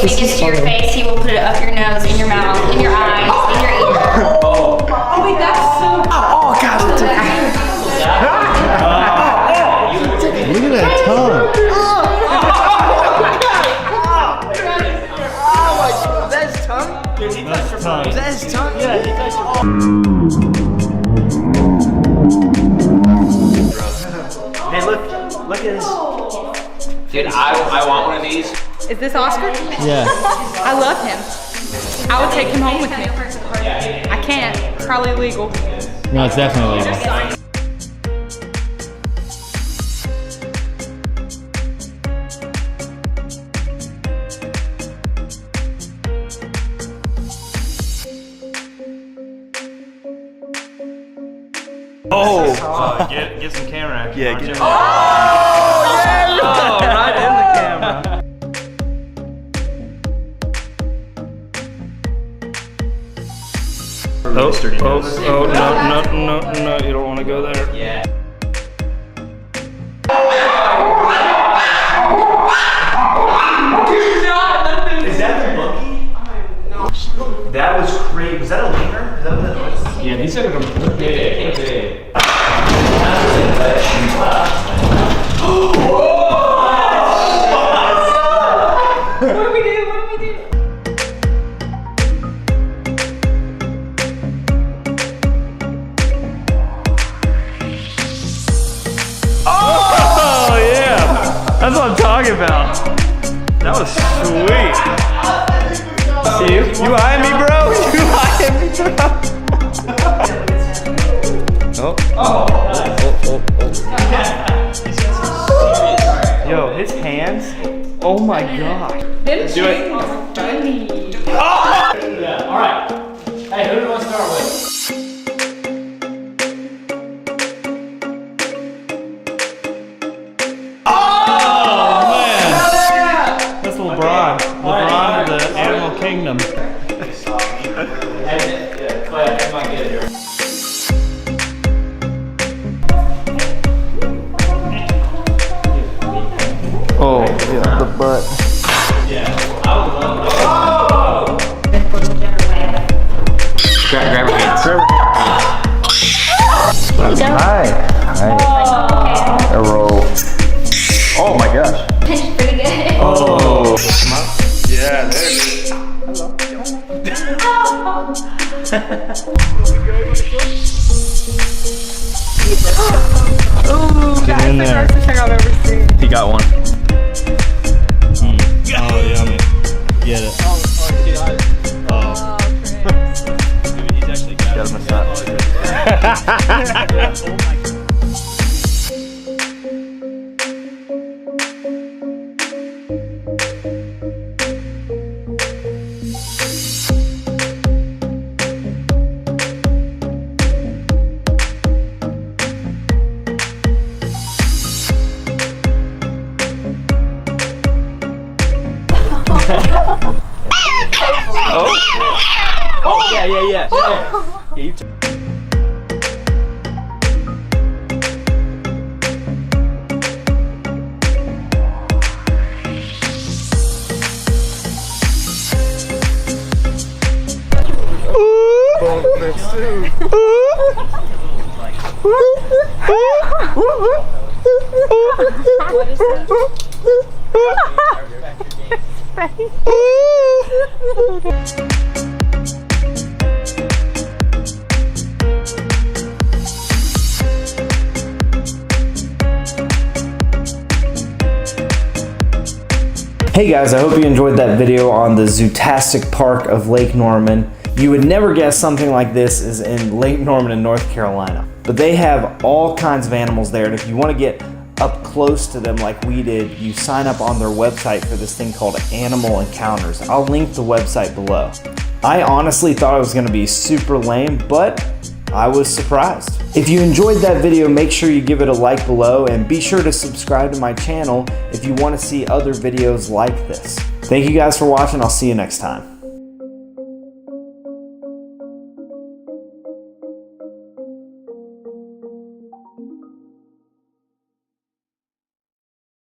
he gets to your face, he will put it up your nose, in your mouth, in your eyes, in your ear. Oh wait, that's so. Oh God! Look at that tongue. Is that his tongue? That's tongue. Is that his tongue? Yeah, he touched your Hey, look at this. Dude, I want one of these. Is this Oscar? Yeah. I love him. I would take him home with me. I can't. Probably illegal. No, it's definitely legal. Oh! Get some camera action. Yeah, get him. Oh, yeah! Oh, right in the camera. Oh, no, you don't want to go there. Yeah. Is that the monkey? No. That was crazy. Was that a wiener? Is that what that was? Yeah, these are the big. What do we do? Oh yeah, that's what I'm talking about. That was sweet. See you eyeing me, bro? You eyeing me, bro? Yo, his hands. Oh my god. Do it. Oh! Yeah. All right. Hey, who do you want to start with? That's LeBron. LeBron of the Animal Kingdom. Yeah, Clay, I might get it here. Oh, yeah, the butt. Yeah. I would love to. Grab her hands. Hi. A roll. Oh my gosh. Pretty good. Oh. Yeah, there it is. Ooh, that's in the there. grossest thing I've ever seen. He got one. Oh, yummy. Get it. Oh. He's actually got him a shot. Oh, yeah. Hey guys, I hope you enjoyed that video on the Zootastic Park of Lake Norman. You would never guess something like this is in Lake Norman in North Carolina. But they have all kinds of animals there, and if you want to get up close to them like we did, you sign up on their website for this thing called Animal Encounters. I'll link the website below. I honestly thought it was going to be super lame, but I was surprised. If you enjoyed that video, make sure you give it a like below and be sure to subscribe to my channel if you want to see other videos like this. Thank you guys for watching. I'll see you next time.